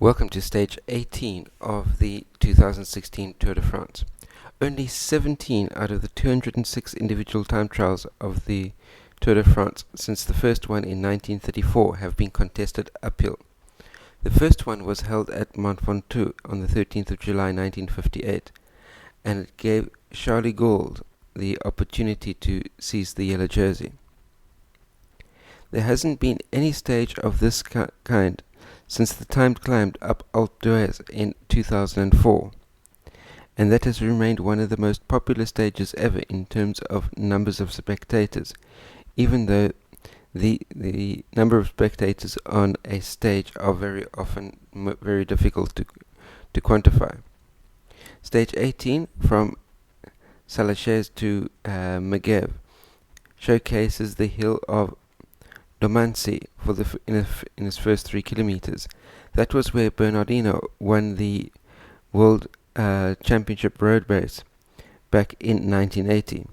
Welcome to stage 18 of the 2016 Tour de France. Only 17 out of the 206 individual time trials of the Tour de France since the first one in 1934 have been contested uphill. The first one was held at Mont Ventoux on the 13th of July 1958, and it gave Charlie Gould the opportunity to seize the yellow jersey. There hasn't been any stage of this kind since the time climbed up Alpe Huez in 2004, and that has remained one of the most popular stages ever in terms of numbers of spectators, even though the number of spectators on a stage are very often very difficult to quantify. Stage 18 from Salachez to Megève showcases the hill of Domancy for in his first 3 kilometers. That was where Bernardino won the World Championship road race back in 1980,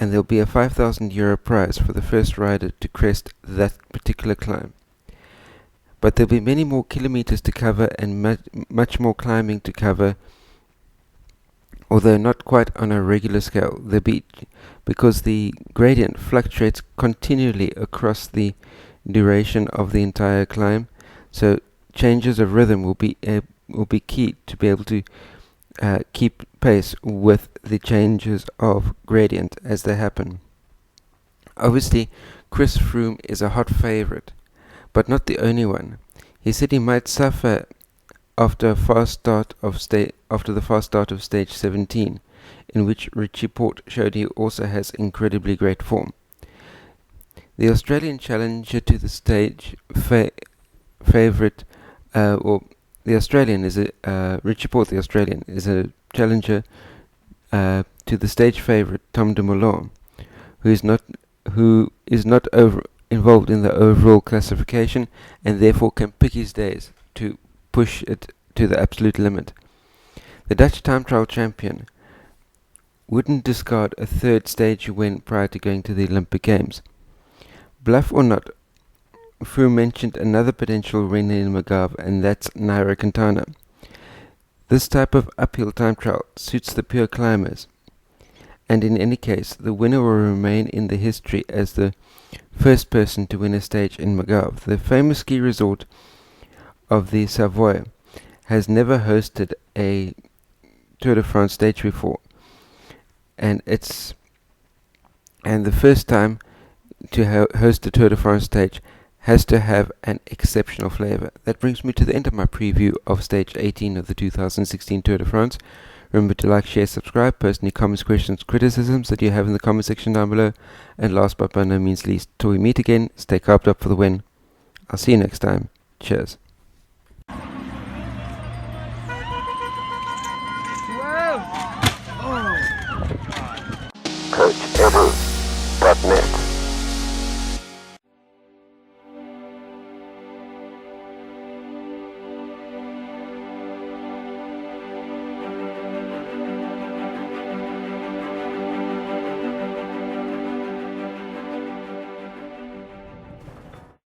and there'll be a €5,000 prize for the first rider to crest that particular climb. But there'll be many more kilometers to cover and much more climbing to cover, although not quite on a regular scale. Because the gradient fluctuates continually across the duration of the entire climb, so changes of rhythm will be key to be able to keep pace with the changes of gradient as they happen. Obviously, Chris Froome is a hot favorite, but not the only one. He said he might suffer after the fast start of stage 17, in which Richie Porte showed he also has incredibly great form. The Australian challenger to the stage favorite, or the Australian is Richie Porte, the Australian, is a challenger to the stage favorite Tom Dumoulin, who is not involved in the overall classification and therefore can pick his days to push it to the absolute limit. The Dutch time trial champion wouldn't discard a third stage win prior to going to the Olympic Games. Bluff or not, Froome mentioned another potential winner in Megève, and that's Quintana. This type of uphill time trial suits the pure climbers, and in any case, the winner will remain in the history as the first person to win a stage in Megève. The famous ski resort of the Savoy has never hosted a Tour de France stage before, and the first time to host a Tour de France stage has to have an exceptional flavor. That brings me to the end of my preview of stage 18 of the 2016 Tour de France. Remember to like, share, subscribe, post any comments, questions, criticisms that you have in the comment section down below, and last but by no means least, till we meet again, stay carved up for the win. I'll see you next time. Cheers. CoachEdu.net